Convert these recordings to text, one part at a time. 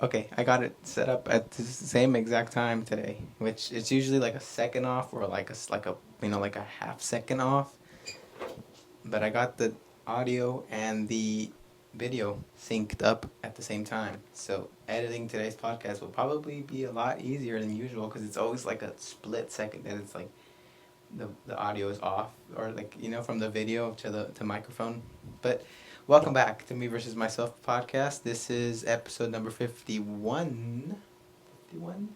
Okay, I got it set up at the same exact time today, which is usually like a second off or like a half second off. But I got the audio and the video synced up at the same time. So editing today's podcast will probably be a lot easier than usual because it's always like a split second that it's like the audio is off or like from the video to the microphone. But welcome back to Me versus Myself podcast. This is episode number 51. 51?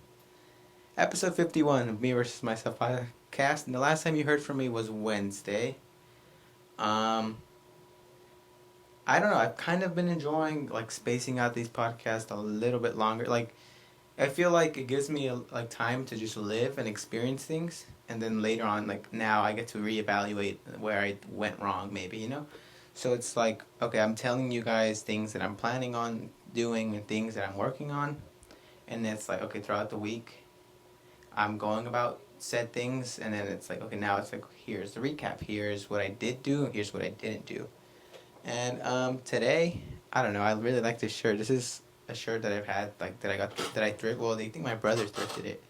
Episode 51 of Me versus Myself podcast. And the last time you heard from me was Wednesday. Um I don't know. I've kind of been enjoying like spacing out these podcasts a little bit longer. Like I feel like it gives me like time to just live and experience things, and then later on, like now, I get to reevaluate where I went wrong, maybe. So it's like, okay, I'm telling you guys things that I'm planning on doing and things that I'm working on, and it's like, okay, throughout the week, I'm going about said things, and then it's like, okay, now it's like, here's the recap. Here's what I did do. Here's what I didn't do. And today, I don't know. I really like this shirt. This is a shirt that I've had, like that I got that I thrift. Well, I think my brother thrifted it,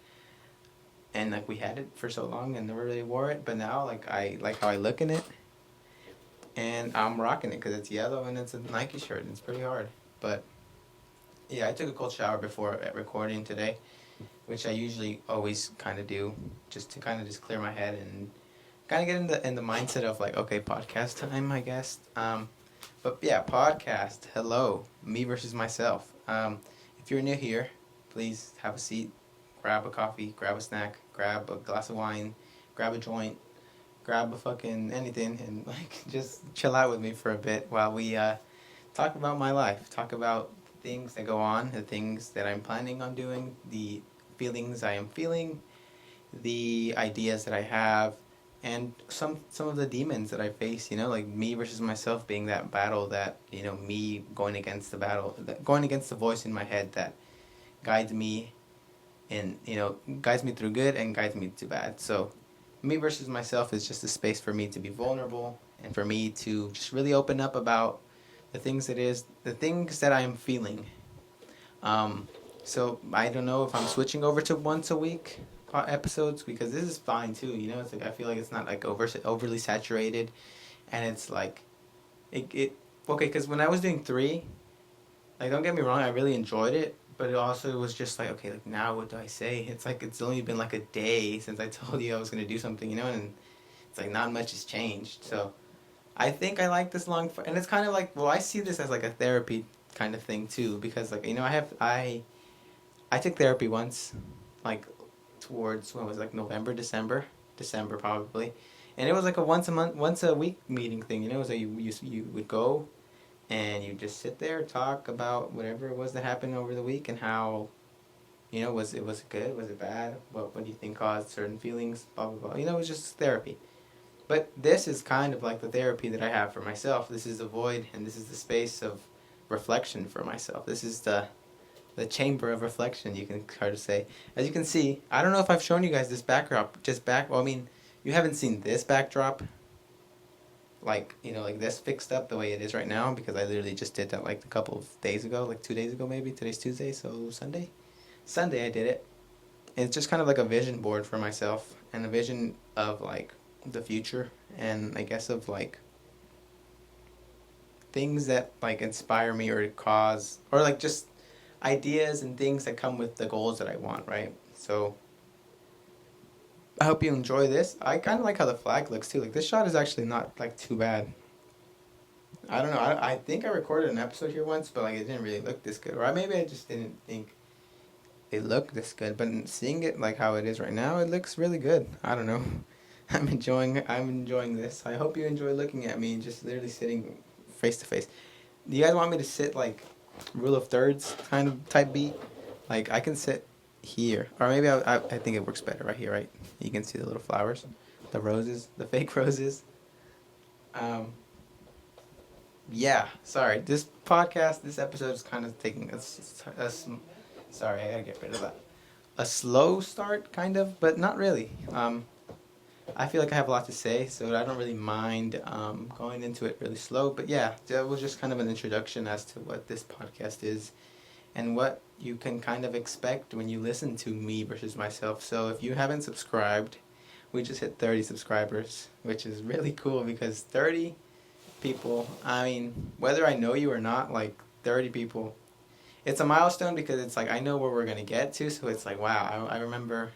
and like we had it for so long and never really wore it. But now, like I like how I look in it, and I'm rocking it because it's yellow and it's a Nike shirt and it's pretty hard. But yeah, I took a cold shower before recording today, which I usually always kind of do, just to kind of just clear my head and kind of get in the mindset of like, okay, podcast time, I guess. But yeah, podcast. Hello, me versus myself. If you're new here, please have a seat, grab a coffee, grab a snack, grab a glass of wine, grab a joint, grab a fucking anything, and like just chill out with me for a bit while we talk about my life, talk about things that go on, the things that I'm planning on doing, the feelings I am feeling, the ideas that I have, and some of the demons that I face. Like me versus myself being that battle that me going against the battle, going against the voice in my head that guides me and guides me through good and guides me to bad. So me versus myself is just a space for me to be vulnerable and for me to just really open up about the things that I am feeling. um, so I don't know if I'm switching over to once a week episodes because this is fine too. It's like I feel like it's not like overly saturated, and it's like it okay. Because when I was doing three, like don't get me wrong, I really enjoyed it, but it also was just like, okay, like now what do I say? It's like it's only been like a day since I told you I was gonna do something, and it's like not much has changed. So I think I like this and it's kind of like, well, I see this as like a therapy kind of thing too, because like I took therapy once, like towards when was it, like November, December probably, and it was like a once a week meeting thing. It was like you would go, and you just sit there talk about whatever it was that happened over the week and how, was it good, was it bad, what do you think caused certain feelings, blah blah blah. It was just therapy. But this is kind of like the therapy that I have for myself. This is the void, and this is the space of reflection for myself. This is the chamber of reflection, you can kind of say. As you can see, I don't know if I've shown you guys this backdrop. Well, I mean, you haven't seen this backdrop, like, like this fixed up the way it is right now, because I literally just did that like a couple of days ago, like 2 days ago maybe. Today's Tuesday, so Sunday I did it. And it's just kind of like a vision board for myself, and a vision of like the future, and I guess of like things that like inspire me or cause, or like just ideas and things that come with the goals that I want, right? So I hope you enjoy this. I kind of like how the flag looks too. Like this shot is actually not like too bad. I don't know. I think I recorded an episode here once, but like it didn't really look this good, or maybe I just didn't think it looked this good. But seeing it like how it is right now, it looks really good. I don't know. I'm enjoying this. I hope you enjoy looking at me just literally sitting face to face. Do you guys want me to sit like rule of thirds kind of type beat? Like I can sit here, or maybe I think it works better right here, right? You can see the little flowers, the roses, the fake roses. Um, yeah. Sorry, this episode is kind of taking sorry, I gotta get rid of that. A slow start, kind of, but not really. I feel like I have a lot to say, so I don't really mind going into it really slow. But yeah, that was just kind of an introduction as to what this podcast is and what you can kind of expect when you listen to me versus myself. So if you haven't subscribed, we just hit 30 subscribers, which is really cool because 30 people, I mean, whether I know you or not, like 30 people, it's a milestone because it's like I know where we're going to get to. So it's like, wow, I remember,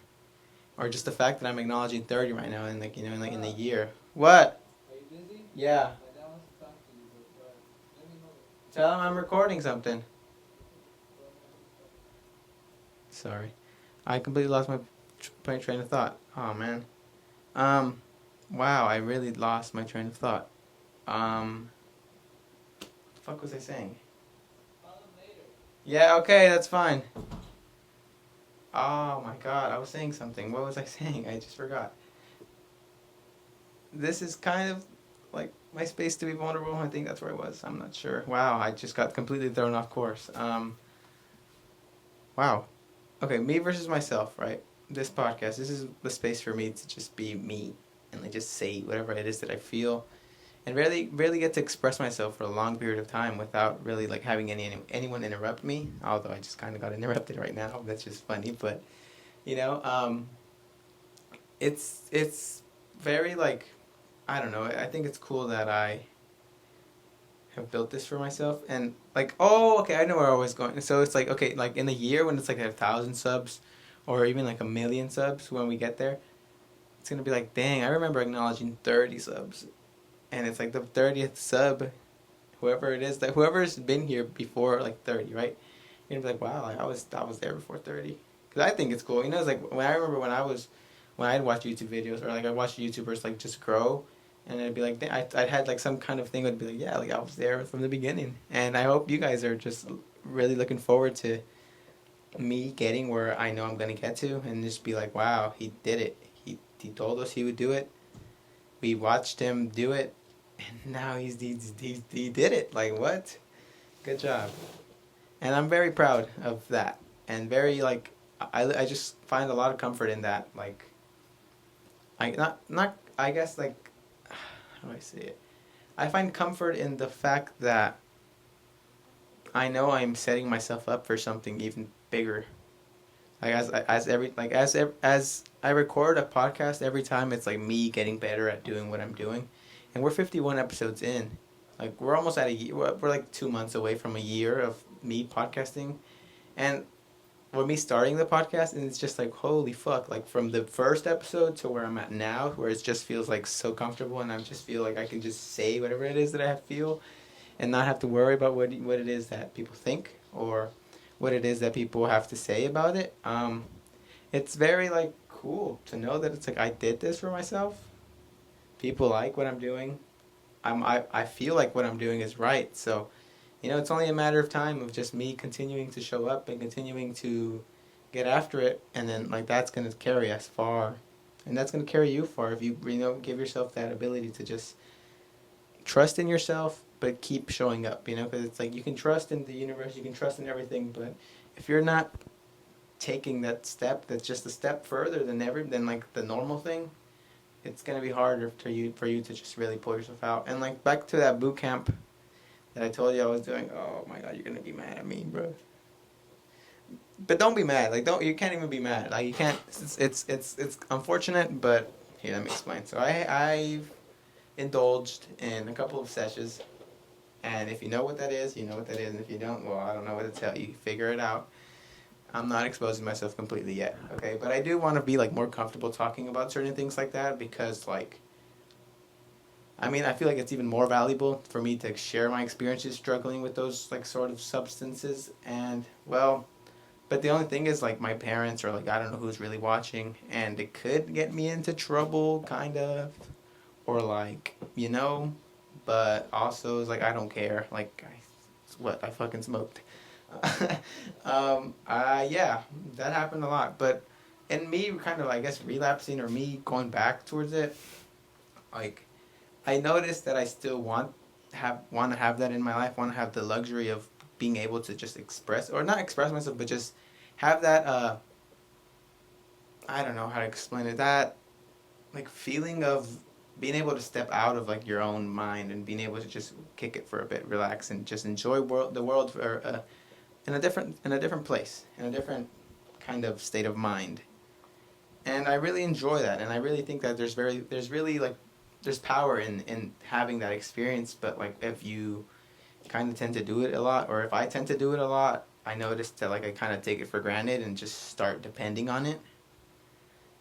or just the fact that I'm acknowledging 30 right now in like, like in the year. What? Are you busy? Yeah. My dad wants to talk to you, but let me know. Tell him I'm recording something. Sorry. I completely lost my train of thought. Oh, man. Um, wow, I really lost my train of thought. What the fuck was I saying? Call him later. Yeah, okay, that's fine. Oh my god, I was saying something. What was I saying? I just forgot. This is kind of like my space to be vulnerable. I think that's where I was. I'm not sure. Wow, I just got completely thrown off course. Wow. Okay, me versus myself, right? This podcast, this is the space for me to just be me and like just say whatever it is that I feel and really get to express myself for a long period of time without really like having anyone interrupt me. Although I just kind of got interrupted right now. That's just funny, but you know, it's very like I don't know. I think it's cool that I have built this for myself and like oh okay I know where I was going. So it's like okay like in a year when it's like 1,000 subs, or even like 1,000,000 subs when we get there, it's gonna be like dang I remember acknowledging 30 subs, and it's like the 30th sub, whoever it is that whoever's been here before like 30, right? You're gonna be like wow like, I was there before 30 because I think it's cool. It's like when I remember when I'd watch YouTube videos or like I watched YouTubers like just grow, and it'd be like I had like some kind of thing would be like yeah like I was there from the beginning, and I hope you guys are just really looking forward to me getting where I know I'm gonna get to, and just be like wow he did it, he told us he would do it, we watched him do it, and now he did it like what, good job, and I'm very proud of that, and very like I just find a lot of comfort in that like I not I guess like how do I say it? I find comfort in the fact that I know I'm setting myself up for something even bigger. Like as I record a podcast every time, it's like me getting better at doing what I'm doing, and we're 51 episodes in. Like we're almost at a year. We're like 2 months away from a year of me podcasting, and with me starting the podcast, and it's just like holy fuck, like from the first episode to where I'm at now, where it just feels like so comfortable, and I just feel like I can just say whatever it is that I feel and not have to worry about what it is that people think or what it is that people have to say about it. It's very like cool to know that it's like I did this for myself, people like what I'm doing, I feel like what I'm doing is right, so it's only a matter of time of just me continuing to show up and continuing to get after it, and then like that's gonna carry us far, and that's gonna carry you far if you give yourself that ability to just trust in yourself, but keep showing up. Because it's like you can trust in the universe, you can trust in everything, but if you're not taking that step, that's just a step further than like the normal thing, it's gonna be harder for you to just really pull yourself out. And like back to that boot camp that I told you I was doing. Oh my god, you're gonna be mad at me, bro. But don't be mad. Like don't you can't even be mad. Like you can't. It's unfortunate, but here let me explain. So I've indulged in a couple of sessions, and if you know what that is, you know what that is. And if you don't, well, I don't know what to tell you. Figure it out. I'm not exposing myself completely yet, okay? But I do want to be like more comfortable talking about certain things like that because like I mean, I feel like it's even more valuable for me to share my experiences struggling with those like sort of substances. And well, but the only thing is like my parents or like I don't know who's really watching, and it could get me into trouble kind of, or like but also it's like I don't care. Like I fucking smoked. Yeah, that happened a lot. But and me kind of I guess relapsing or me going back towards it, like I noticed that I still want to have that in my life. Want to have the luxury of being able to just express or not express myself, but just have that. I don't know how to explain it. That like feeling of being able to step out of like your own mind and being able to just kick it for a bit, relax, and just enjoy the world for in a different place, in a different kind of state of mind. And I really enjoy that, and I really think that there's really like there's power in having that experience. But like if you kind of tend to do it a lot, or if I tend to do it a lot, I notice that like I kind of take it for granted and just start depending on it,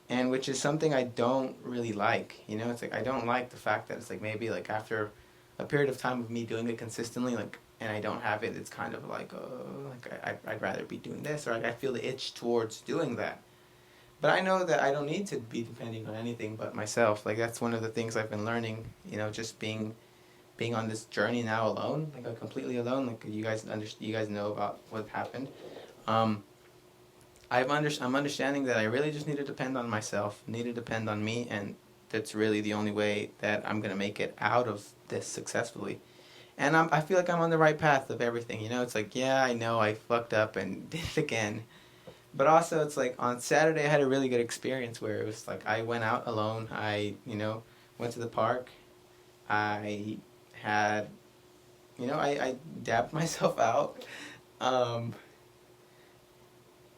and which is something I don't really like. You know, it's like I don't like the fact that it's like maybe like after a period of time of me doing it consistently, like, and I don't have it, it's kind of like, oh, like I'd rather be doing this, or like I feel the itch towards doing that. But I know that I don't need to be depending on anything but myself. Like that's one of the things I've been learning. You know, just being on this journey now alone, like I'm completely alone. Like you guys know about what happened. Um, I'm understanding that I really just need to depend on myself, need to depend on me, and that's really the only way that I'm gonna make it out of this successfully. And I feel like I'm on the right path of everything. You know, it's like, yeah, I know I fucked up and did it again. But also, it's like on Saturday, I had a really good experience where it was like I went out alone. Went to the park. I had, I dabbed myself out. Um,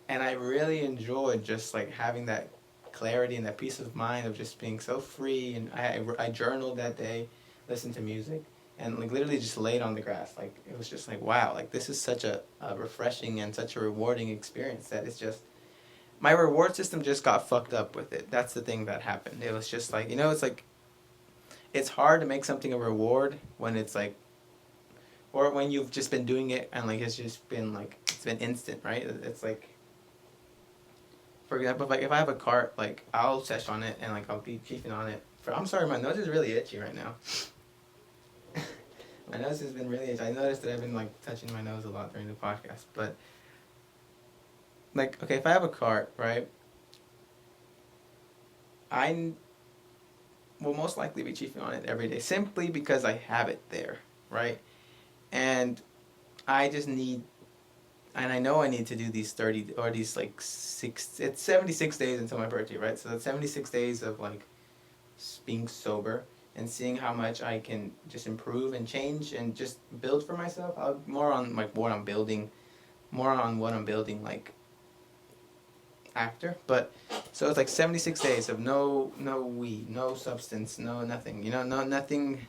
and I really enjoyed just like having that clarity and that peace of mind of just being so free. And I journaled that day, listened to music, and like literally just laid on the grass. Like it was just like, wow, like this is such a refreshing and such a rewarding experience that it's just my reward system just got fucked up with it. That's the thing that happened. It was just like, it's like it's hard to make something a reward when it's like, or when you've just been doing it and like it's just been like it's been instant, right? It's like, for example, if I have a cart, like I'll sesh on it and like I'll be chiefing on it. I'm sorry, my nose is really itchy right now. My nose has been really itchy. I noticed that I've been like touching my nose a lot during the podcast, but like, okay, if I have a cart, right, I will most likely be chiefing on it every day simply because I have it there, right? And I just need, and I know I need to do these 30 or these like it's 76 days until my birthday, right? So that's 76 days of like being sober and seeing how much I can just improve and change and just build for myself. More on like what I'm building, like after. But so it's like 76 days of no weed, no substance, no nothing. Nothing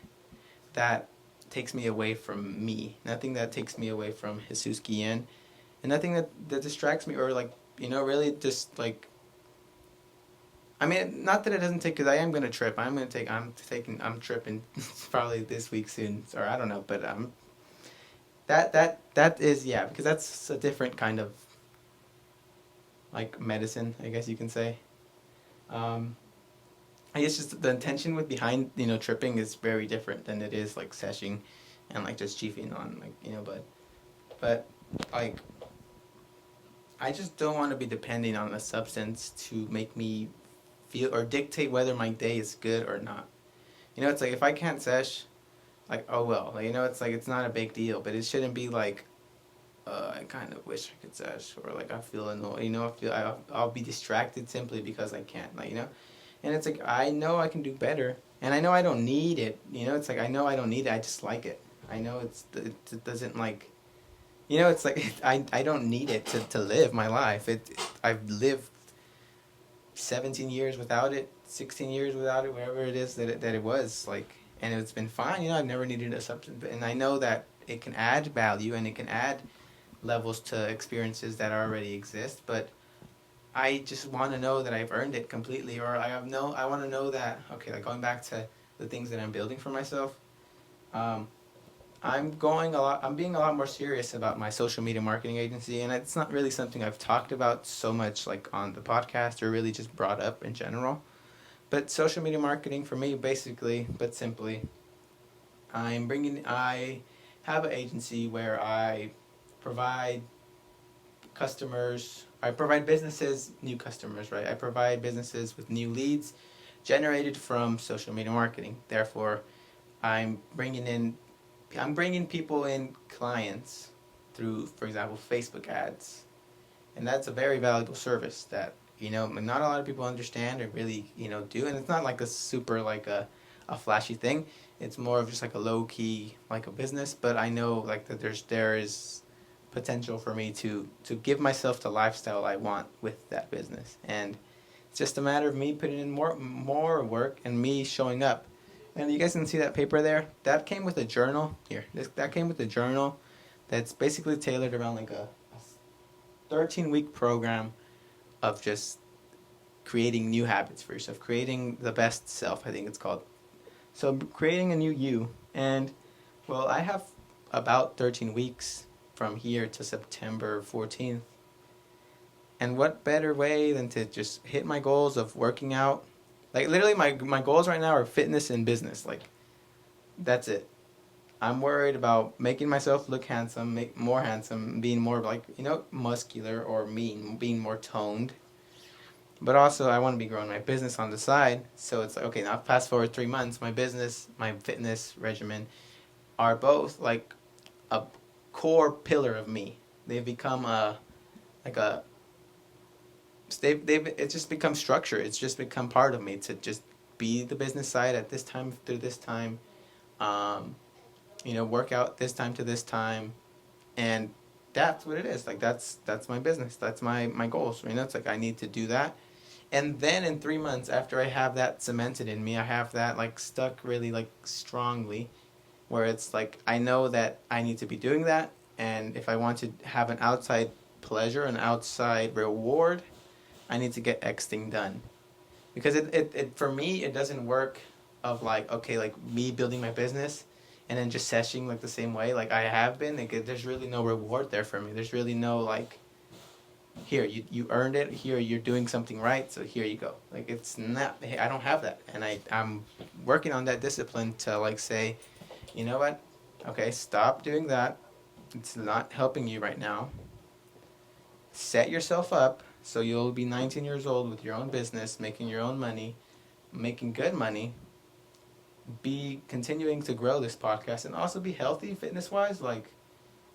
that takes me away from me. Nothing that takes me away from Jesus Guillen. And nothing that distracts me or like, really just like, I mean, not that it doesn't take, because I am going to trip. I'm tripping probably this week soon, or I don't know, but that is, yeah, because that's a different kind of like medicine, I guess you can say. I guess just the intention with behind, tripping is very different than it is like seshing and like just chiefing on like, but like, I just don't want to be depending on a substance to make me feel or dictate whether my day is good or not. It's like if I can't sesh, like, oh well, like, it's like it's not a big deal, but it shouldn't be like, I kind of wish I could sesh, or like I feel annoyed, I'll be distracted simply because I can't, like, and it's like I know I can do better, and I know I don't need it, it's like I know I don't need it, I just like it. I know it doesn't like, it's like I don't need it to live my life. I've lived 17 years without it, 16 years without it, wherever it is that it was like, and it's been fine. I've never needed a substance, and I know that it can add value and it can add levels to experiences that already exist. But I just want to know that I've earned it completely, or I want to know that, okay, like going back to the things that I'm building for myself. I'm being a lot more serious about my social media marketing agency, and it's not really something I've talked about so much like on the podcast or really just brought up in general. But social media marketing for me, basically, but simply, I have an agency where I provide I provide businesses new customers, right? I provide businesses with new leads generated from social media marketing. Therefore, I'm bringing people in, clients, through, for example, Facebook ads. And that's a very valuable service that, not a lot of people understand or really, do. And it's not like a super, like a flashy thing. It's more of just like a low key, like a business. But I know like that there is potential for me to give myself the lifestyle I want with that business. And it's just a matter of me putting in more work and me showing up. And you guys can see that paper there. That came with a journal. That came with a journal that's basically tailored around like a 13-week program of just creating new habits for yourself, creating the best self, I think it's called. So creating a new you. And well, I have about 13 weeks from here to September 14th. And what better way than to just hit my goals of working out? Like literally my goals right now are fitness and business. Like that's it. I'm worried about making myself look handsome, more handsome, being more like, muscular or mean, being more toned. But also I want to be growing my business on the side. So it's like, okay, now fast forward 3 months, my business, my fitness regimen are both like a core pillar of me. They've become like a they've it's just become structure. It's just become part of me to just be the business side at this time through this time, work out this time to this time, and that's what it is. Like that's my business. That's my goals. It's like I need to do that, and then in 3 months after I have that cemented in me, I have that like stuck really like strongly, where it's like I know that I need to be doing that, and if I want to have an outside pleasure, an outside reward, I need to get X thing done. Because it for me, it doesn't work of like, okay, like me building my business and then just seshing like the same way like I have been. Like, there's really no reward there for me. There's really no like, here, you earned it. Here, you're doing something right, so here you go. Like, it's not, I don't have that. And I'm working on that discipline to like say, you know what? Okay, stop doing that. It's not helping you right now. Set yourself up so you'll be 19 years old with your own business, making your own money, making good money, be continuing to grow this podcast, and also be healthy fitness-wise. Like,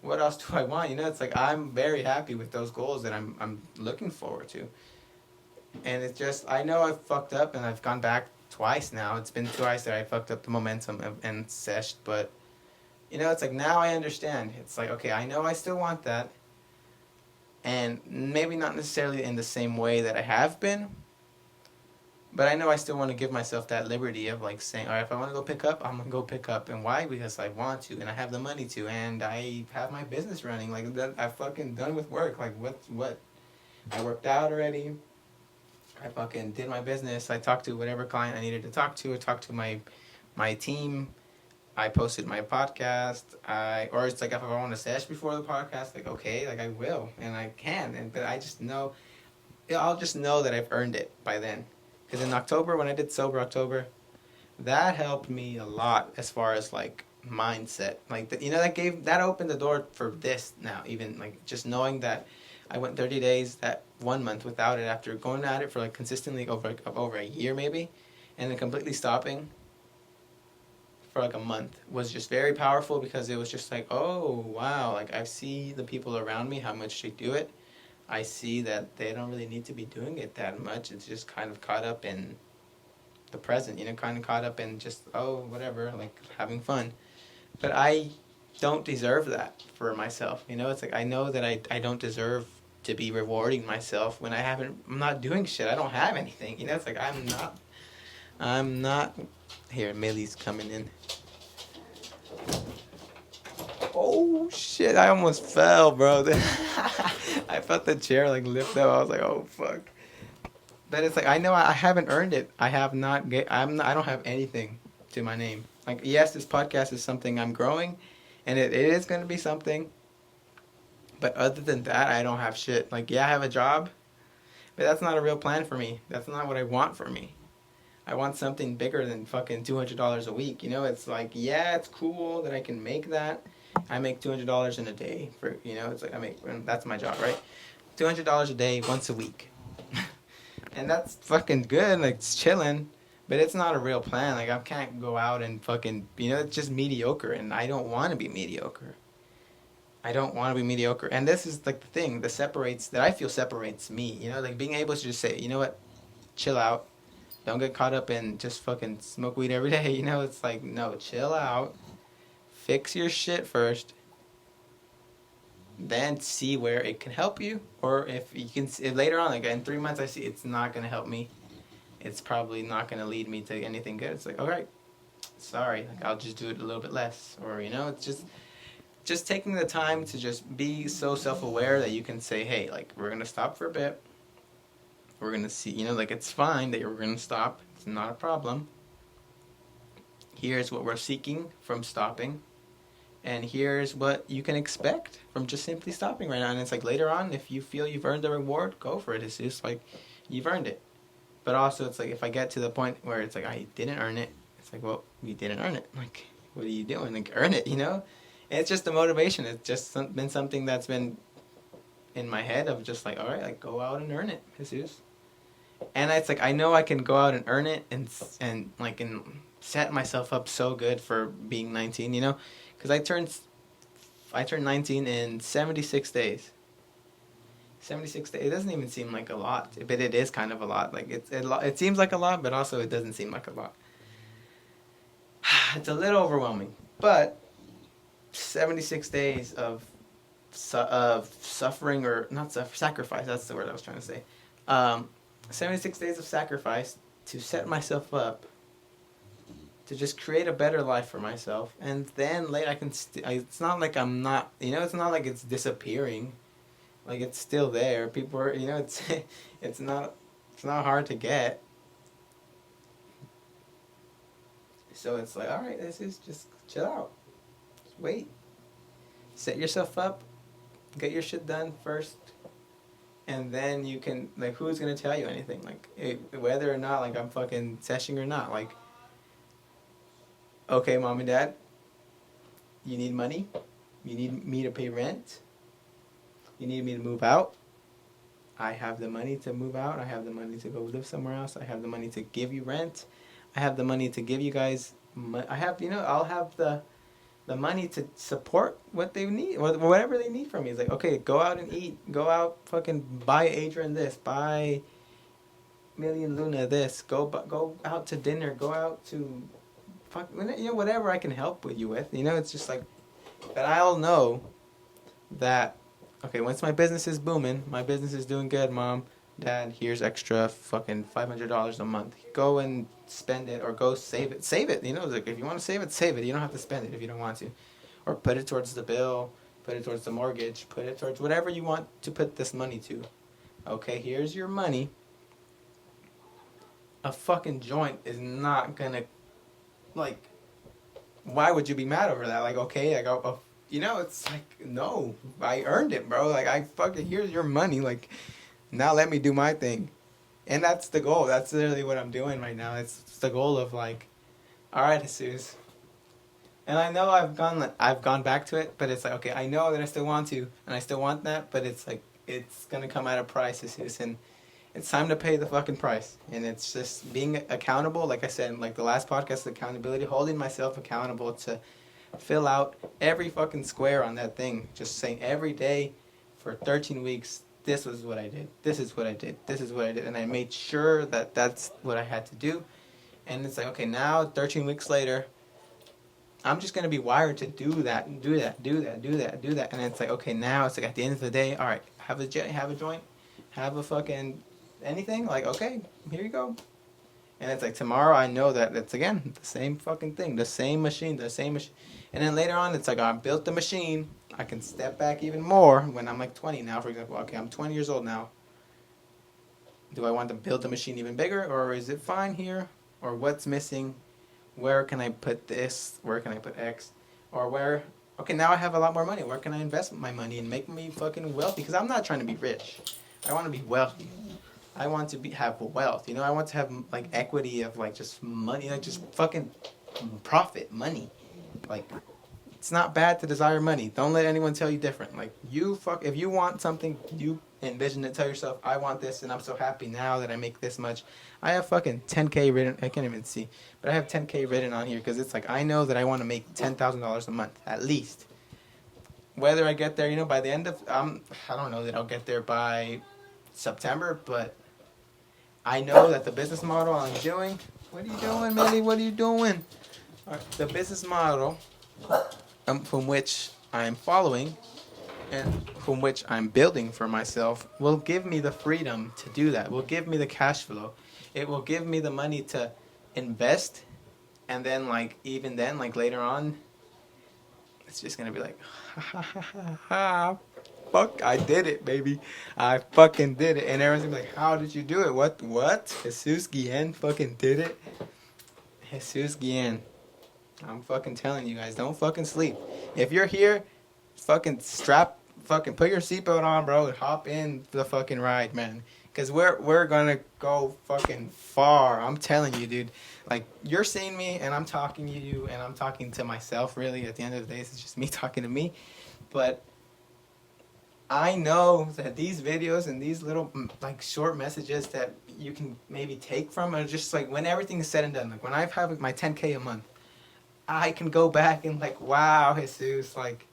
what else do I want? It's like I'm very happy with those goals that I'm looking forward to. And it's just, I know I've fucked up and I've gone back twice now. It's been twice that I fucked up the momentum and seshed, but, it's like now I understand. It's like, okay, I know I still want that. And maybe not necessarily in the same way that I have been, but I know I still want to give myself that liberty of like saying, all right, if I want to go pick up, I'm going to go pick up. And why? Because I want to, and I have the money to, and I have my business running. Like, that, I'm fucking done with work. Like, what? I worked out already. I fucking did my business. I talked to whatever client I needed to talk to. I talked to my team. I posted my podcast. Or it's like if I want to sesh before the podcast, like, okay, like I will, and I can. But I just know, I'll just know that I've earned it by then. Because in October, when I did Sober October, that helped me a lot as far as like mindset. Like, that opened the door for this now. Even like just knowing that I went 30 days that 1 month without it after going at it for like consistently over a year maybe, and then completely stopping for like a month was just very powerful, because it was just like, oh wow, like I see the people around me, how much they do it. I see that they don't really need to be doing it that much. It's just kind of caught up in the present, kind of caught up in just, oh, whatever, like having fun. But I don't deserve that for myself. It's like I know that I don't deserve to be rewarding myself when I'm not doing shit. I don't have anything. It's like I'm not. Here, Millie's coming in. Oh shit, I almost fell, bro. I felt the chair like lift up. I was like, oh fuck. But it's like I know I haven't earned it. I have not I don't have anything to my name. Like, yes, this podcast is something I'm growing, and it is going to be something. But other than that, I don't have shit. Like, yeah, I have a job, but that's not a real plan for me. That's not what I want for me. I want something bigger than fucking $200 a week. It's like, yeah, it's cool that I can make that. I make $200 in a day for, it's like that's my job, right? $200 a day, once a week. And that's fucking good. Like, it's chilling, but it's not a real plan. Like, I can't go out and fucking, it's just mediocre, and I don't want to be mediocre. I don't want to be mediocre. And this is like the thing that I feel separates me, like being able to just say, you know what, chill out. Don't get caught up in just fucking smoke weed every day. It's like, no, chill out. Fix your shit first. then see where it can help you, or if you can, if later on, like in 3 months, I see it's not gonna help me. It's probably not gonna lead me to anything good. It's like, all right, sorry, like I'll just do it a little bit less, or it's just taking the time to just be so self-aware that you can say, hey, like we're gonna stop for a bit. We're gonna see, like it's fine that you're gonna stop. It's not a problem. Here's what we're seeking from stopping. And here's what you can expect from just simply stopping right now. And it's like later on, if you feel you've earned the reward, go for it. It's just like you've earned it. But also, it's like if I get to the point where it's like I didn't earn it, it's like, well, you didn't earn it. Like, what are you doing? Like, earn it, And it's just the motivation. It's just been something that's been in my head of just like, all right, like go out and earn it, Jesus. And it's like I know I can go out and earn it and set myself up so good for being 19, because I turned 19 in 76 days. 76 days. It doesn't even seem like a lot, but it is kind of a lot. Like it seems like a lot, but also it doesn't seem like a lot. It's a little overwhelming, but 76 days of suffering, or not sacrifice. That's the word I was trying to say. 76 days of sacrifice to set myself up to just create a better life for myself, and then later I can. It's not like I'm not. It's not like it's disappearing. Like it's still there. People are. It's it's not hard to get. So it's like, all right, this is just chill out. Just wait. Set yourself up. Get your shit done first. And then you can, like, who's going to tell you anything? Like, whether or not, like, I'm fucking seshing or not. Like, okay, mom and dad, you need money? You need me to pay rent? You need me to move out? I have the money to move out. I have the money to go live somewhere else. I have the money to give you rent. I have the money to give you guys, I have, I'll have the money to support what they need, whatever they need from me. It's like, okay, go out and eat. Go out, fucking buy Adrian this. Buy Million Luna this. Go out to dinner. Go out to, whatever I can help with you with. It's just like, but I'll know that, okay, once my business is booming, my business is doing good, mom, dad, here's extra fucking $500 a month. Go and spend it, or go save it. Save it. Like if you want to save it, save it. You don't have to spend it if you don't want to. Or put it towards the bill, put it towards the mortgage, put it towards whatever you want to put this money to. Okay, here's your money. A fucking joint is not gonna, like, why would you be mad over that? Like, okay, I got, it's like, no, I earned it, bro. Like, I fucking, here's your money. Like, now let me do my thing. And that's the goal. That's literally what I'm doing right now. It's the goal of like, all right, Jesus. And I know I've gone back to it, but it's like, okay, I know that I still want to, and I still want that, but it's like, it's going to come at a price, Jesus. And it's time to pay the fucking price. And it's just being accountable. Like I said, like the last podcast, accountability, holding myself accountable to fill out every fucking square on that thing. Just saying every day for 13 weeks, this was what I did. This is what I did. This is what I did. And I made sure that that's what I had to do. And it's like, okay, now 13 weeks later, I'm just going to be wired to do that. And it's like, okay, now it's like at the end of the day, all right, have a joint, have a fucking anything. Like, okay, here you go. And it's like tomorrow I know that it's, again, the same fucking thing, the same machine. And then later on, it's like I built the machine. I can step back even more when I'm like 20 now, for example. Okay, I'm 20 years old now. Do I want to build the machine even bigger, or is it fine here? Or what's missing? Where can I put this? Where can I put X? Or where, okay, now I have a lot more money. Where can I invest my money and make me fucking wealthy? Because I'm not trying to be rich. I want to be wealthy. I want to have wealth. I want to have like equity of like just money, like just fucking profit, money. Like, it's not bad to desire money. Don't let anyone tell you different. Like, if you want something, you envision it. Tell yourself, I want this, and I'm so happy now that I make this much. I have fucking 10K written. I can't even see, but I have 10K written on here because it's like I know that I want to make $10,000 a month at least. Whether I get there, by the end of I don't know that I'll get there by September, but I know that the business model I'm doing. What are you doing, Millie? What are you doing? All right, the business model from which I'm following and from which I'm building for myself will give me the freedom to do that. Will give me the cash flow. It will give me the money to invest, and then like even then like later on, it's just gonna be like, ha ha ha ha ha. Fuck, I did it, baby. I fucking did it. And everyone's gonna be like, how did you do it? What? Jesus Guillen fucking did it? Jesus Guillen. I'm fucking telling you guys, don't fucking sleep. If you're here, fucking put your seatbelt on, bro, and hop in the fucking ride, man. Cause we're gonna go fucking far. I'm telling you, dude. Like, you're seeing me, and I'm talking to you, and I'm talking to myself. Really, at the end of the day, it's just me talking to me. But I know that these videos and these little like short messages that you can maybe take from are just like when everything is said and done. Like when I have my 10K a month, I can go back and like, wow, Jesus, like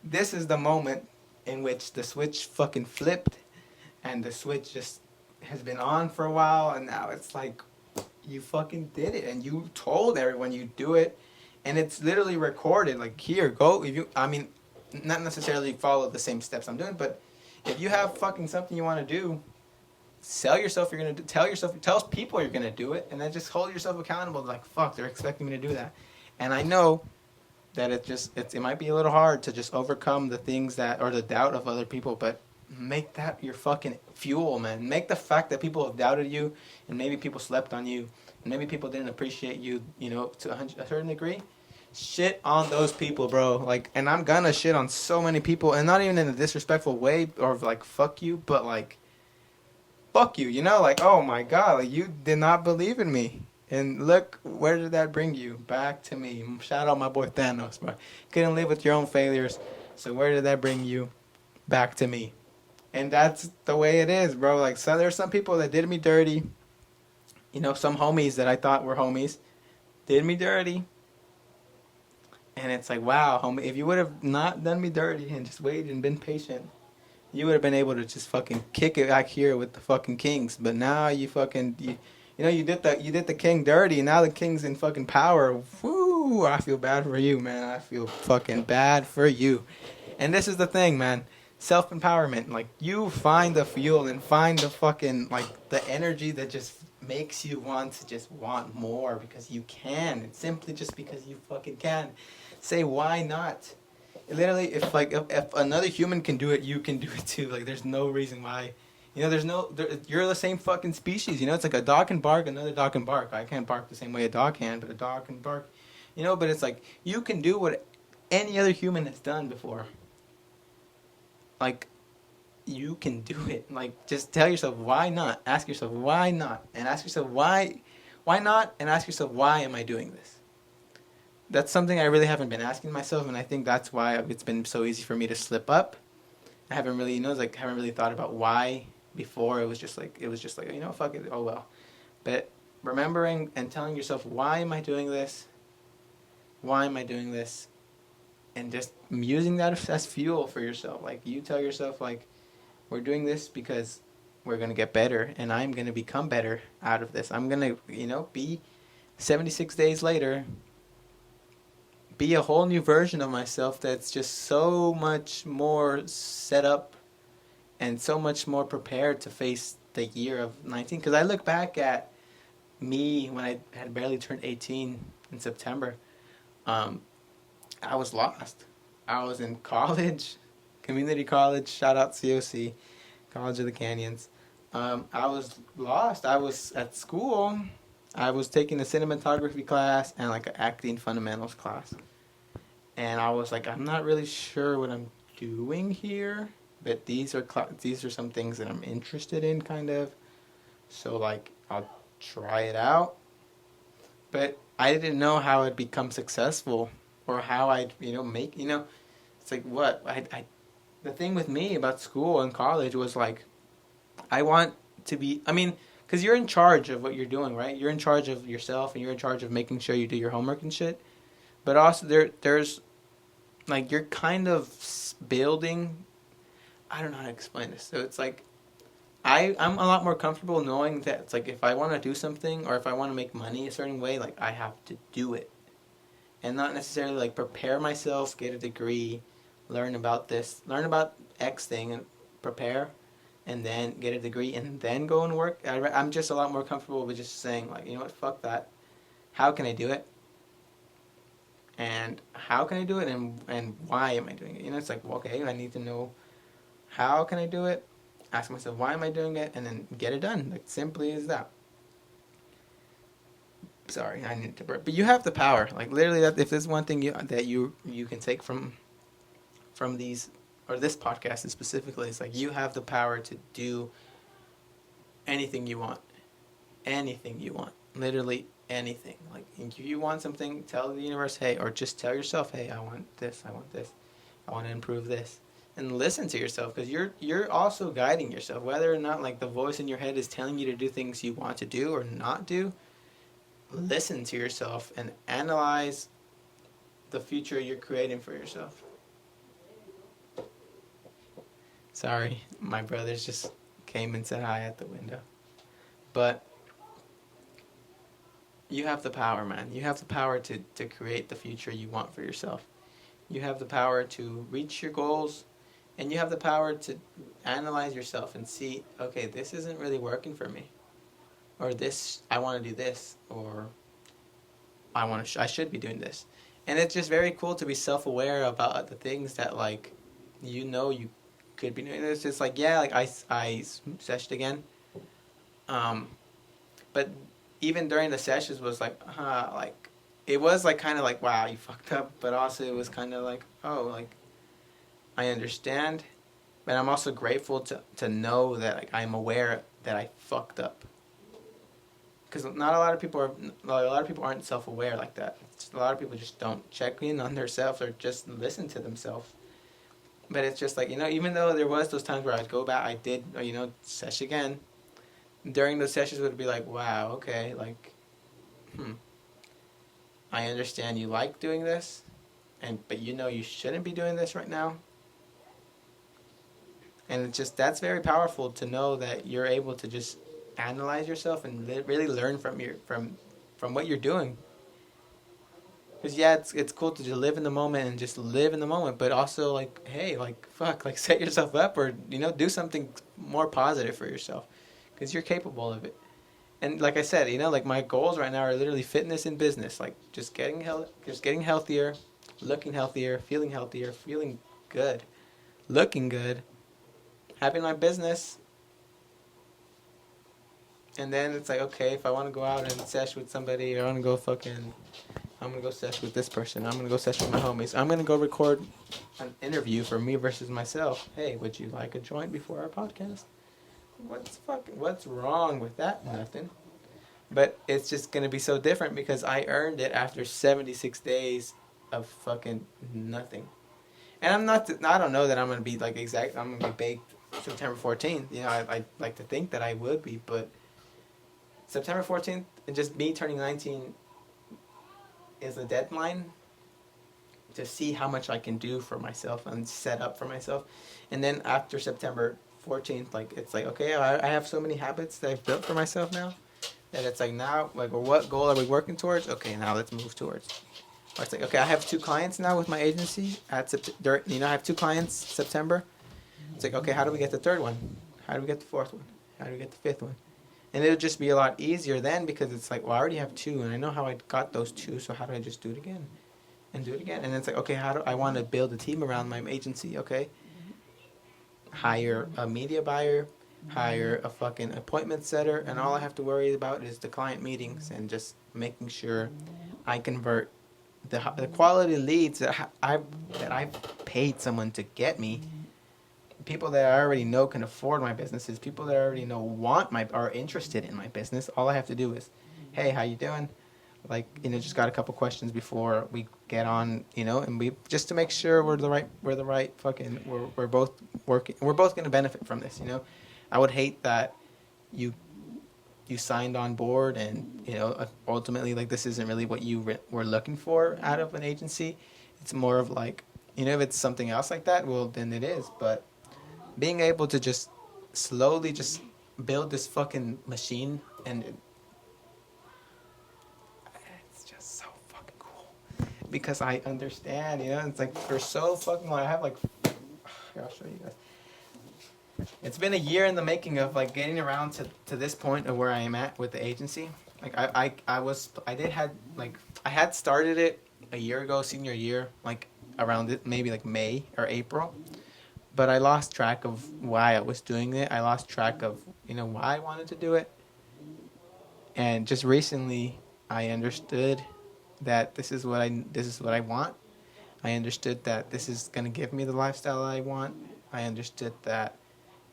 this is the moment in which the switch fucking flipped, and the switch just has been on for a while, and now it's like you fucking did it, and you told everyone you do it, and it's literally recorded. Like, here, go. If you, I mean, not necessarily follow the same steps I'm doing, but if you have fucking something you want to do, tell yourself you're gonna do, tell people you're gonna do it, and then just hold yourself accountable. Like, fuck, they're expecting me to do that, and I know that it might be a little hard to just overcome the things that, or the doubt of other people, but make that your fucking fuel, man. Make the fact that people have doubted you, and maybe people slept on you, and maybe people didn't appreciate you, you know, to a certain degree. Shit on those people, bro. Like, and I'm gonna shit on so many people, and not even in a disrespectful way or like fuck you, but like fuck you, you know, like, oh my god, like you did not believe in me. And look, where did that bring you? Back to me. Shout out my boy Thanos, bro. Couldn't live with your own failures. So where did that bring you? Back to me. And that's the way it is, bro. Like, so there's some people that did me dirty. You know, some homies that I thought were homies did me dirty. And it's like, wow, homie, if you would have not done me dirty and just waited and been patient, you would have been able to just fucking kick it back here with the fucking kings. But now you fucking, you know, you did the king dirty, and now the king's in fucking power. Woo! I feel bad for you, man. I feel fucking bad for you. And this is the thing, man. Self-empowerment. Like, you find the fuel and find the fucking, like, the energy that just makes you want to just want more because you can. It's simply just because you fucking can. Say, why not? Literally, if another human can do it, you can do it too. Like, there's no reason why. You know, you're the same fucking species. You know, it's like a dog can bark, another dog can bark. I can't bark the same way a dog can, but a dog can bark. You know, but it's like, you can do what any other human has done before. Like, you can do it. Like, just tell yourself, why not? Ask yourself, why not? And ask yourself, why not? And ask yourself, why am I doing this? That's something I really haven't been asking myself, and I think that's why it's been so easy for me to slip up. I haven't really, you know, like, haven't really thought about why before. It was just like, you know, fuck it, oh well. But remembering and telling yourself, why am I doing this? Why am I doing this? And just using that as fuel for yourself. Like, you tell yourself, like, we're doing this because we're going to get better, and I'm going to become better out of this. I'm going to, you know, be 76 days later, be a whole new version of myself that's just so much more set up and so much more prepared to face the year of 19. Because I look back at me when I had barely turned 18 in September. I was lost. I was in college, community college, shout out COC, College of the Canyons. I was lost. I was at school. I was taking a cinematography class and like an acting fundamentals class. And I was like, I'm not really sure what I'm doing here, but these are some things that I'm interested in, kind of. So like, I'll try it out. But I didn't know how I'd become successful. Or how I'd, you know, make, you know, it's like what, the thing with me about school and college was like, I want to be, I mean, because you're in charge of what you're doing, right? You're in charge of yourself, and you're in charge of making sure you do your homework and shit. But also there's, like, you're kind of building, I don't know how to explain this. So it's like, I'm a lot more comfortable knowing that it's like, if I want to do something, or if I want to make money a certain way, like, I have to do it. And not necessarily like prepare myself, get a degree, learn about this, learn about X thing and prepare, and then get a degree and then go and work. I'm just a lot more comfortable with just saying, like, you know what, fuck that. How can I do it? And how can I do it? And why am I doing it? You know, it's like, well, okay, I need to know how can I do it? Ask myself, why am I doing it? And then get it done. Like, simply as that. Sorry, I need to burp. But you have the power. Like, literally, that if there's one thing you can take from these, or this podcast specifically, it's like you have the power to do anything you want. Anything you want. Literally anything. Like, if you want something, tell the universe, hey, or just tell yourself, hey, I want this, I want this, I want to improve this. And listen to yourself, because you're also guiding yourself. Whether or not, like, the voice in your head is telling you to do things you want to do or not do, listen to yourself and analyze the future you're creating for yourself. Sorry, my brothers just came and said hi at the window. But you have the power, man. You have the power to create the future you want for yourself. You have the power to reach your goals, and you have the power to analyze yourself and see, okay, this isn't really working for me. Or this, I want to do this, or I should be doing this. And it's just very cool to be self-aware about the things that, like, you know you could be doing. It's just like, yeah, like, I sessioned again. But even during the sessions was like, like, it was like kind of like, wow, you fucked up. But also it was kind of like, oh, like, I understand. But I'm also grateful to know that, like, I'm aware that I fucked up. Because not a lot of people aren't self-aware like that. A lot of people just don't check in on themselves or just listen to themselves. But it's just like, you know, even though there was those times where I'd go back, I did, you know, sesh again. During those sessions, it would be like, wow, okay, like, I understand you like doing this, but you know you shouldn't be doing this right now. And it's just, that's very powerful to know that you're able to just analyze yourself and really learn from what you're doing. Because, yeah, it's cool to just live in the moment and just live in the moment, but also, like, hey, like, fuck, like, set yourself up, or, you know, do something more positive for yourself, because you're capable of it. And like I said, you know, like, my goals right now are literally fitness and business, like, just getting healthier, looking healthier, feeling good, looking good, having my business. And then it's like, okay, if I want to go out and sesh with somebody, or I want to go I'm going to go sesh with this person, I'm going to go sesh with my homies, I'm going to go record an interview for me versus myself. Hey, would you like a joint before our podcast? What's wrong with that? Nothing. But it's just going to be so different because I earned it after 76 days of fucking nothing. And I don't know that I'm going to be, like, I'm going to be baked September 14th. You know, I like to think that I would be, but September 14th, and just me turning 19 is a deadline to see how much I can do for myself and set up for myself. And then after September 14th, like, it's like, okay, I have so many habits that I've built for myself now that it's like, now, like, well, what goal are we working towards? Okay, now let's move towards. Or it's like, okay, I have 2 clients now with my agency you know, I have 2 clients September. It's like, okay, how do we get the 3rd one? How do we get the 4th one? How do we get the 5th one? And it'll just be a lot easier then, because it's like, well, I already have 2, and I know how I got those 2, so how do I just do it again? And do it again. And it's like, okay, how do I want to build a team around my agency? Okay, hire a media buyer, hire a fucking appointment setter, and all I have to worry about is the client meetings and just making sure I convert the quality leads that I've paid someone to get me. People that I already know can afford my businesses, people that I already know are interested in my business. All I have to do is, hey, how you doing? Like, you know, just got a couple questions before we get on, you know, and we just to make sure we're both working, we're both going to benefit from this, you know. I would hate that you signed on board and, you know, ultimately, like, this isn't really what you were looking for out of an agency. It's more of like, you know, if it's something else like that, well, then it is. But being able to just slowly just build this fucking machine, and it's just so fucking cool. because I understand, it's like for so fucking long. I have like, here, I'll show you guys. It's been a year in the making of like getting around to this point of where I am at with the agency. Like I had started it a year ago, senior year, like around it, maybe like May or April. But I lost track of why I was doing it. I lost track of, why I wanted to do it. And just recently I understood that this is what I want. I understood that this is going to give me the lifestyle I want. I understood that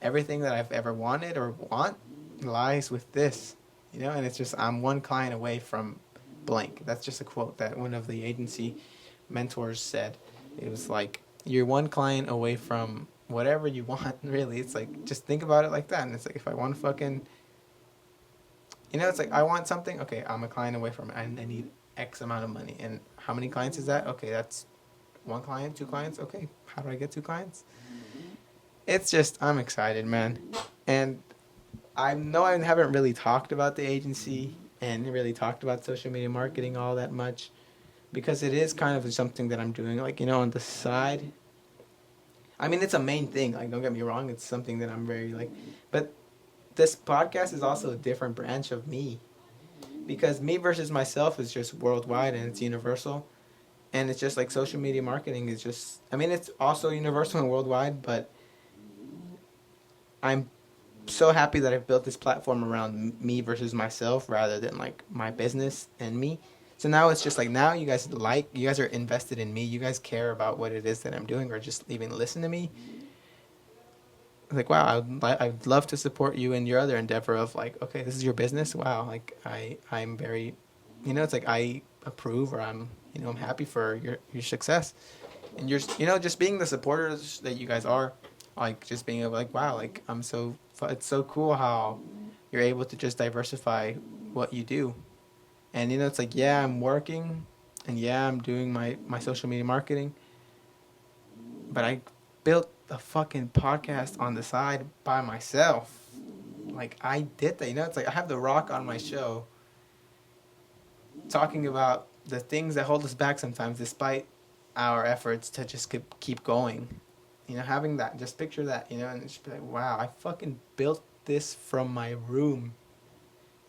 everything that I've ever wanted or want lies with this, and it's just, I'm one client away from blank. That's just a quote that one of the agency mentors said. It was like, you're one client away from whatever you want, really. It's like, just think about it like that. And it's like, if I want to fucking, it's like, I want something, okay, I'm a client away from it. I need X amount of money. And how many clients is that? Okay, that's one client, two clients. Okay, how do I get two clients? It's just, I'm excited, man. And I know I haven't really talked about the agency and really talked about social media marketing all that much, because it is kind of something that I'm doing, like, on the side. I mean, it's a main thing. Like, don't get me wrong. It's something that I'm very, like, but this podcast is also a different branch of me, because me versus myself is just worldwide and it's universal. And it's just like social media marketing is just, I mean, it's also universal and worldwide, but I'm so happy that I've built this platform around me versus myself rather than like my business and me. So now it's just like, now you guys are invested in me. You guys care about what it is that I'm doing, or just even listen to me. Like, wow, I'd love to support you in your other endeavor of like, okay, this is your business. Wow. Like I'm very, it's like, I approve, or I'm happy for your success. And you're, just being the supporters that you guys are, like, just being able, like, wow, like, it's so cool how you're able to just diversify what you do. And, it's like, yeah, I'm working, and yeah, I'm doing my social media marketing, but I built a fucking podcast on the side by myself. Like, I did that, it's like, I have The Rock on my show talking about the things that hold us back sometimes, despite our efforts to just keep going. Having that, just picture that, and just be like, wow, I fucking built this from my room.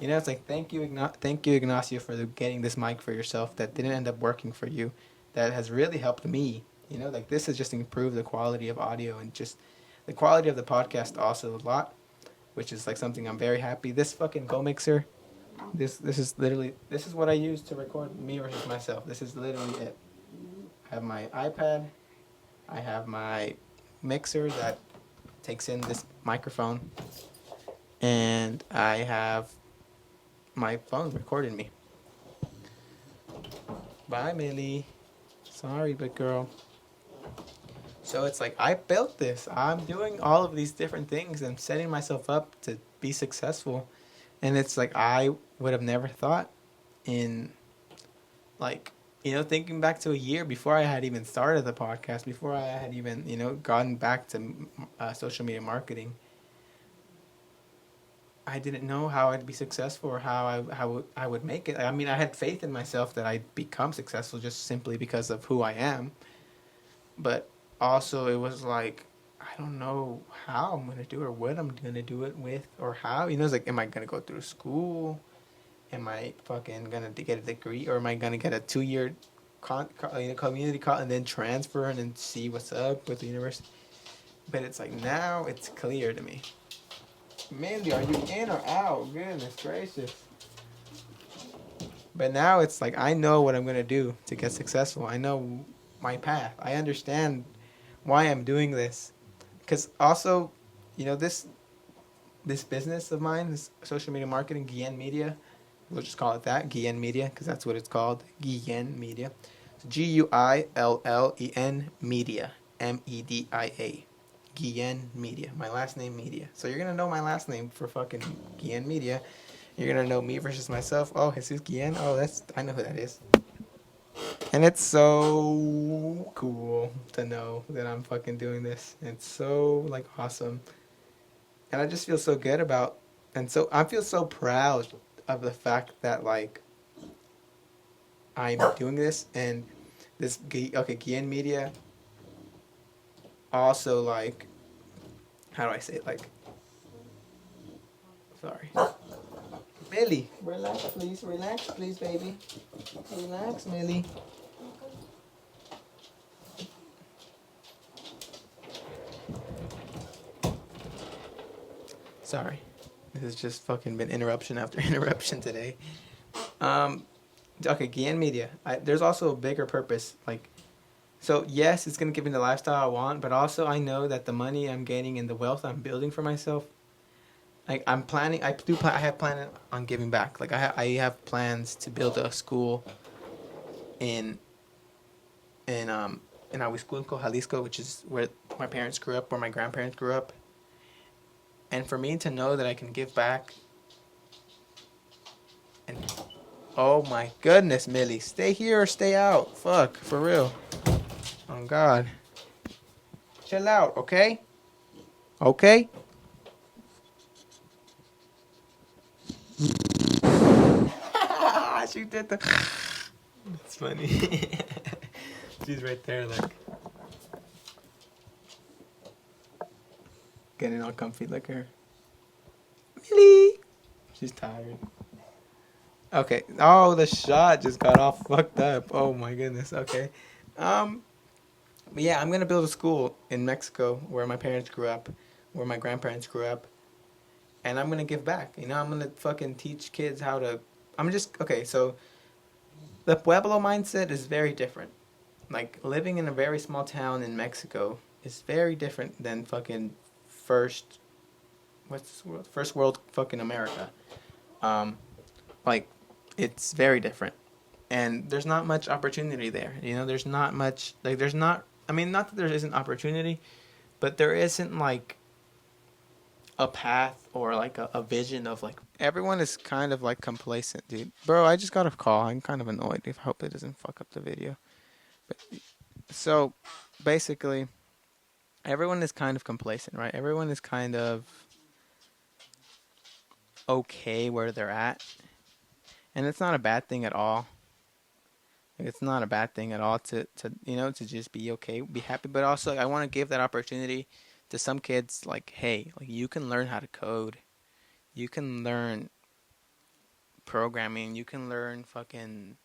It's like, thank you, Ignacio, for getting this mic for yourself that didn't end up working for you. That has really helped me. Like, this has just improved the quality of audio and just the quality of the podcast also a lot, which is like something I'm very happy. This fucking Go Mixer, this is what I use to record me versus myself. This is literally it. I have my iPad. I have my mixer that takes in this microphone, and I have my phone recording me. Bye, Millie. Sorry, but girl. So it's like, I built this. I'm doing all of these different things and setting myself up to be successful. And it's like, I would have never thought in, like, thinking back to a year before I had even started the podcast, before I had even, gotten back to social media marketing, I didn't know how I'd be successful or how I would make it. I mean, I had faith in myself that I'd become successful just simply because of who I am. But also it was like, I don't know how I'm going to do it, or what I'm going to do it with, or how. It's like, am I going to go through school? Am I fucking going to get a degree? Or am I going to get a 2-year community college and then transfer and then see what's up with the university? But it's like, now it's clear to me. Mandy, are you in or out? Goodness gracious. But now it's like, I know what I'm going to do to get successful. I know my path. I understand why I'm doing this. Because also, this business of mine, this social media marketing, Guillen Media, we'll just call it that, Guillen Media, because that's what it's called, Guillen Media. Guillen Media, Media. Guillen Media. My last name, Media. So you're going to know my last name for fucking Guillen Media. You're going to know me versus myself. Oh, Jesus Guillen. Oh, I know who that is. And it's so cool to know that I'm fucking doing this. It's so, like, awesome. And I just feel so good about, and so I feel so proud of the fact that, like, I'm doing this. And Okay, Guillen Media also, like, how do I say it? Like, sorry. Millie, relax, please, baby. Relax, Millie. Sorry. This has just fucking been interruption after interruption today. Um, okay, Guillen Media. There's also a bigger purpose. Like, so yes, it's gonna give me the lifestyle I want, but also I know that the money I'm gaining and the wealth I'm building for myself, like I'm planning. I have planned on giving back. Like I have plans to build a school in in um in Aguisculco, Jalisco, which is where my parents grew up, where my grandparents grew up. And for me to know that I can give back, and oh my goodness, Millie, stay here or stay out. Fuck, for real. Oh God, chill out, okay? Okay. She did the. It's funny. She's right there, like getting all comfy, like her. Millie. She's tired. Okay. Oh, the shot just got all fucked up. Oh my goodness. Okay. Um. But yeah, I'm gonna build a school in Mexico where my parents grew up, where my grandparents grew up, and I'm gonna give back. You know, I'm gonna fucking teach kids how to. I'm just okay. So the Pueblo mindset is very different. Like living in a very small town in Mexico is very different than fucking first what's this world? First world fucking America. Um, like it's very different, and there's not much opportunity there. You know, there's not much like there's not. I mean, not that there isn't opportunity, but there isn't like a path or like a vision of like everyone is kind of like complacent, dude. Bro, I just got a call. I'm kind of annoyed. I hope it doesn't fuck up the video. But so basically, everyone is kind of complacent, right? Everyone is kind of okay where they're at, and it's not a bad thing at all. It's not a bad thing at all to you know to just be okay, be happy. But also, like, I want to give that opportunity to some kids. Like, hey, like you can learn how to code, you can learn programming, you can learn fucking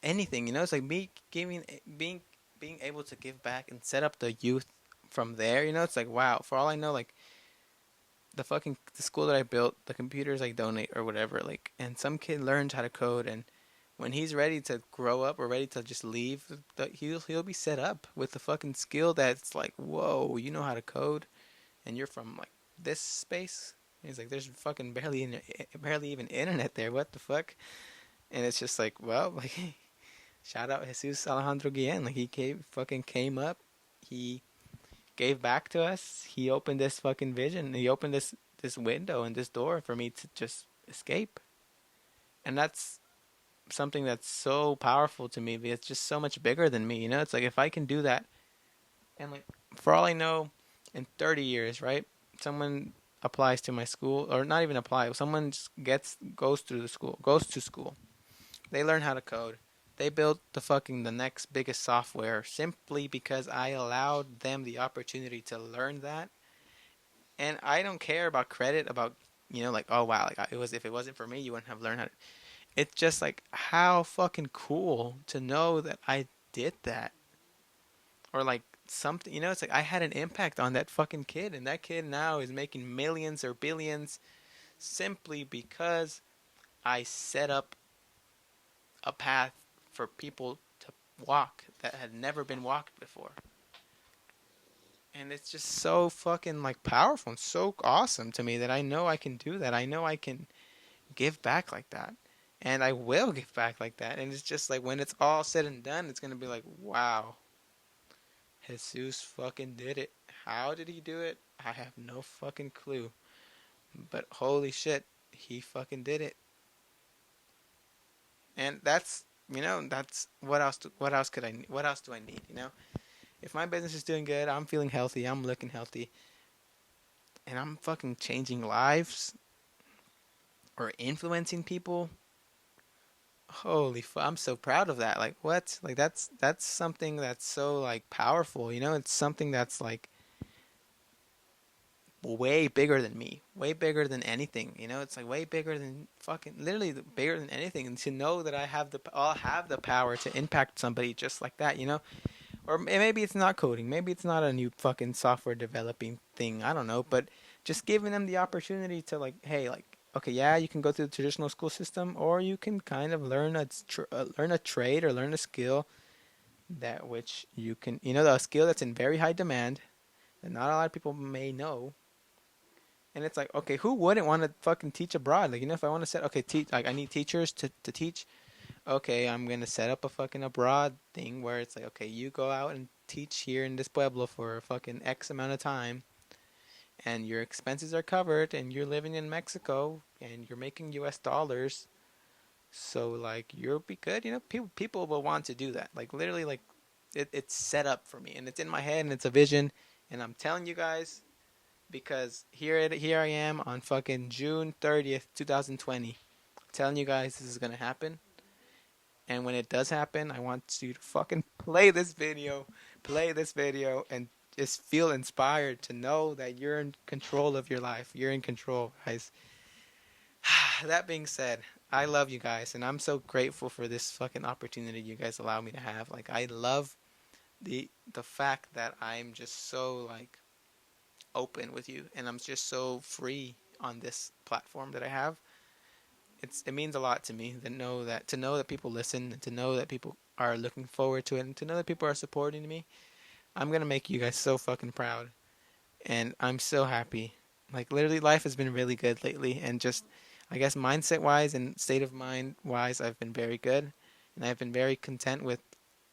anything. You know, it's like me giving, being able to give back and set up the youth from there. You know, it's like wow. For all I know, like the school that I built, the computers I donate or whatever, like, and some kid learns how to code, and when he's ready to grow up or ready to just leave, he'll be set up with the fucking skill that's like, whoa, you know how to code, and you're from like this space. And he's like, there's fucking barely even internet there. What the fuck? And it's just like, well, like, shout out Jesus Alejandro Guillen. Like fucking came up. He gave back to us. He opened this fucking vision. He opened this window and this door for me to just escape. And that's something that's so powerful to me. It's just so much bigger than me. You know, it's like if I can do that, and like for all I know, in 30 years, right? Someone applies to my school, or not even apply. Someone just goes through the school, goes to school. They learn how to code. They built the next biggest software simply because I allowed them the opportunity to learn that. And I don't care about credit, about you know, like oh wow, like it was if it wasn't for me, you wouldn't have learned how to. It's just like how fucking cool to know that I did that, or like something. You know, it's like I had an impact on that fucking kid, and that kid now is making millions or billions simply because I set up a path for people to walk that had never been walked before. And it's just so fucking like powerful and so awesome to me that I know I can do that. I know I can give back like that. And I will give back like that. And it's just like when it's all said and done, it's going to be like, wow, Jesus fucking did it. How did he do it? I have no fucking clue. But holy shit, he fucking did it. And that's, you know, that's what else could what else do I need, you know? If my business is doing good, I'm feeling healthy, I'm looking healthy, and I'm fucking changing lives or influencing people, Holy fuck, I'm so proud of that. Like what? Like that's something that's so like powerful, you know? It's something that's like way bigger than me, way bigger than anything. You know, it's like way bigger than fucking literally bigger than anything. And to know that I'll have the power to impact somebody just like that. You know, or maybe it's not coding, maybe it's not a new fucking software developing thing. I don't know, but just giving them the opportunity to like, hey, like. Okay, yeah, you can go through the traditional school system, or you can kind of learn a trade or learn a skill that which you can, you know, the skill that's in very high demand that not a lot of people may know. And it's like, okay, who wouldn't want to fucking teach abroad? Like, you know, if I want to set, okay, teach, like, I need teachers to teach. Okay, I'm gonna set up a fucking abroad thing where it's like, okay, you go out and teach here in this pueblo for a fucking X amount of time, and your expenses are covered, and you're living in Mexico, and you're making U.S. dollars. So like, you'll be good. You know, people will want to do that. Like literally, like, it's set up for me, and it's in my head, and it's a vision, and I'm telling you guys because here I am on fucking June 30th, 2020, telling you guys this is gonna happen. And when it does happen, I want you to fucking play this video, and just feel inspired to know that you're in control of your life. You're in control, guys. That being said, I love you guys, and I'm so grateful for this fucking opportunity you guys allow me to have. Like, I love the fact that I'm just so like open with you, and I'm just so free on this platform that I have. It means a lot to me to know that people listen, and to know that people are looking forward to it, and to know that people are supporting me. I'm gonna make you guys so fucking proud, and I'm so happy. Like literally, life has been really good lately, and just I guess mindset wise and state of mind wise, I've been very good, and I've been very content with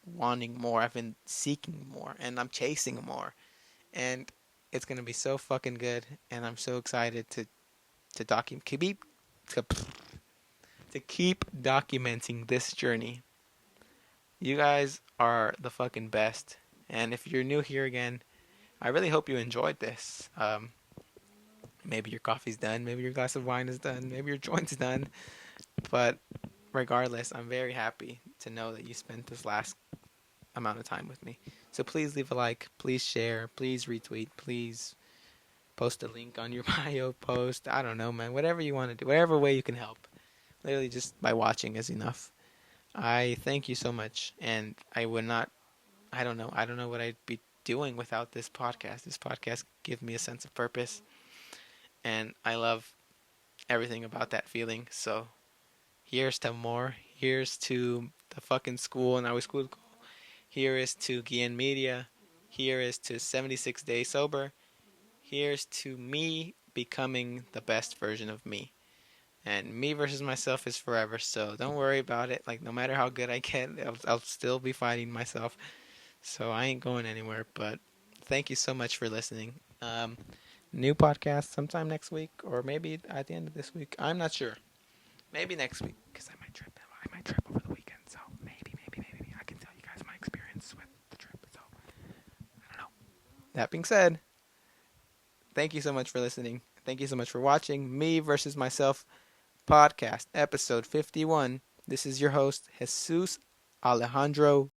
wanting more. I've been seeking more, and I'm chasing more, and it's gonna be so fucking good, and I'm so excited to document to, to keep documenting this journey. You guys are the fucking best, and if you're new here again, I really hope you enjoyed this. Maybe your coffee's done, maybe your glass of wine is done, maybe your joint's done, but regardless, I'm very happy to know that you spent this last amount of time with me. So please leave a like, please share, please retweet, please post a link on your bio post. I don't know, man. Whatever you want to do, whatever way you can help. Literally, just by watching is enough. I thank you so much, and I would not. I don't know. I don't know what I'd be doing without this podcast. This podcast gives me a sense of purpose, and I love everything about that feeling. So here's to more. Here's to the fucking school and our school. Here is to Gian Media. Here is to 76 Days Sober. Here's to me becoming the best version of me. And me versus myself is forever, so don't worry about it. Like, no matter how good I get, I'll still be fighting myself. So I ain't going anywhere, but thank you so much for listening. New podcast sometime next week, or maybe at the end of this week. I'm not sure. Maybe next week, because I might trip. I might trip over the weekend, so maybe I can tell you guys my experience with the trip. So, I don't know. That being said, thank you so much for listening. Thank you so much for watching Me versus Myself podcast, episode 51. This is your host, Jesus Alejandro